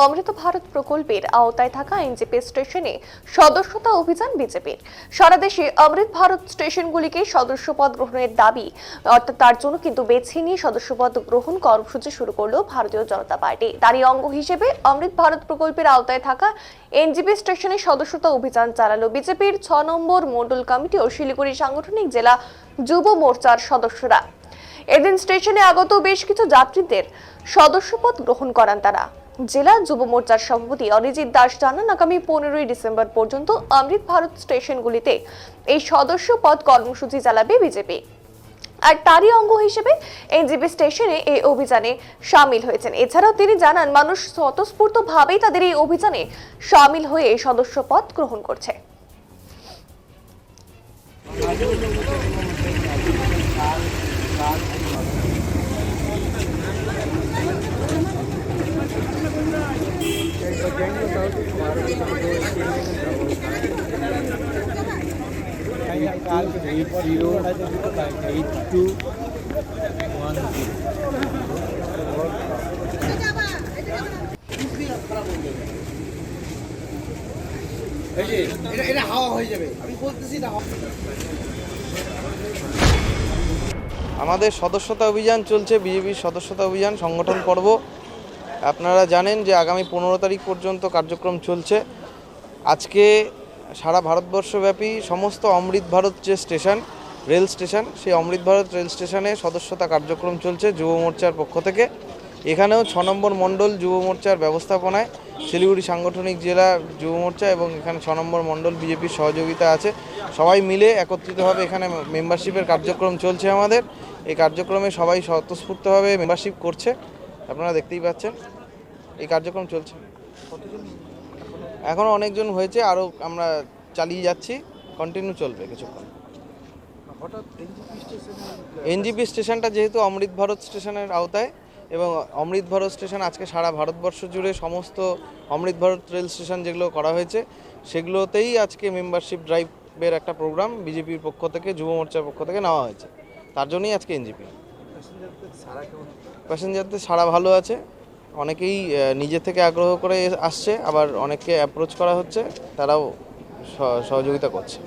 অমৃত ভারত প্রকল্পের আওতায় থাকা এনজেপি স্টেশনে সদস্যতা অভিযান বিজেপির। সারা দেশে অমৃত ভারত স্টেশনগুলিকে সদস্যপদ গ্রহণের দাবি, অর্থাৎ তার জন্য কিন্তু বেছে নিয়ে সদস্যপদ গ্রহণ কর্মসূচি শুরু করলো ভারতীয় জনতা পার্টি। তারই অঙ্গ হিসেবে অমৃত ভারত প্রকল্পের আওতায় থাকা এনজেপি স্টেশনে সদস্যতা অভিযান চালালো বিজেপির 6 নম্বর মন্ডল কমিটি ও শিলিগুড়ি সাংগঠনিক জেলা যুব মোর্চার সদস্যরা। এদিন স্টেশনে আগত বেশ কিছু যাত্রীদের সদস্যপদ গ্রহণ করান তারা। জেলা যুব মোর্চার সভাপতি অরিজিৎ দাস জানান, আগামী 15 ডিসেম্বর পর্যন্ত অমৃত ভারত স্টেশনগুলিতে এই সদস্যপদ কর্মসূচি চালাবে বিজেপি। আর তারই অঙ্গ হিসেবে এনজেপি স্টেশনে এই অভিযানে সামিল হয়েছেন। এছাড়াও তিনি জানান, মানুষ স্বতঃস্ফূর্তভাবেই তাদের এই অভিযানে সামিল হয়ে সদস্যপদ গ্রহণ করছে। এটা হাওয়া হয়ে যাবে, আমি বলতেছি না। আমাদের সদস্যতা অভিযান চলছে, বিজেপির সদস্যতা অভিযান সংগঠন পর্ব। আপনারা জানেন যে আগামী 15 তারিখ পর্যন্ত কার্যক্রম চলছে। আজকে সারা ভারতবর্ষব্যাপী সমস্ত অমৃত ভারত যে স্টেশন, রেল স্টেশন, সেই অমৃত ভারত রেল স্টেশনে সদস্যতা কার্যক্রম চলছে যুব মোর্চার পক্ষ থেকে। এখানেও 6 নম্বর মণ্ডল যুব মোর্চার ব্যবস্থাপনায় শিলিগুড়ি সাংগঠনিক জেলা যুব মোর্চা এবং এখানে 6 নম্বর মণ্ডল বিজেপির সহযোগিতা আছে। সবাই মিলে একত্রিতভাবে এখানে মেম্বারশিপের কার্যক্রম চলছে আমাদের। এই কার্যক্রমে সবাই স্বতঃস্ফূর্তভাবে মেম্বারশিপ করছে, আপনারা দেখতেই পাচ্ছেন। এই কার্যক্রম চলছে, এখনও অনেকজন হয়েছে, আরও আমরা চালিয়ে যাচ্ছি, কন্টিনিউ চলবে কিছুক্ষণ। এনজেপি স্টেশনটা যেহেতু অমৃত ভারত স্টেশনের আওতায়, এবং অমৃত ভারত স্টেশন আজকে সারা ভারতবর্ষ জুড়ে সমস্ত অমৃত ভারত রেল স্টেশন যেগুলো করা হয়েছে সেগুলোতেই আজকে মেম্বারশিপ ড্রাইভের একটা প্রোগ্রাম বিজেপির পক্ষ থেকে, যুব মোর্চার পক্ষ থেকে নেওয়া হয়েছে। তার জন্যই আজকে এনজেপি। প্যাসেঞ্জারদের সাড়া ভালো আছে, অনেকেই নিজে থেকে আগ্রহ করে আসছে, আবার অনেককে অ্যাপ্রোচ করা হচ্ছে, তারাও সহযোগিতা করছে।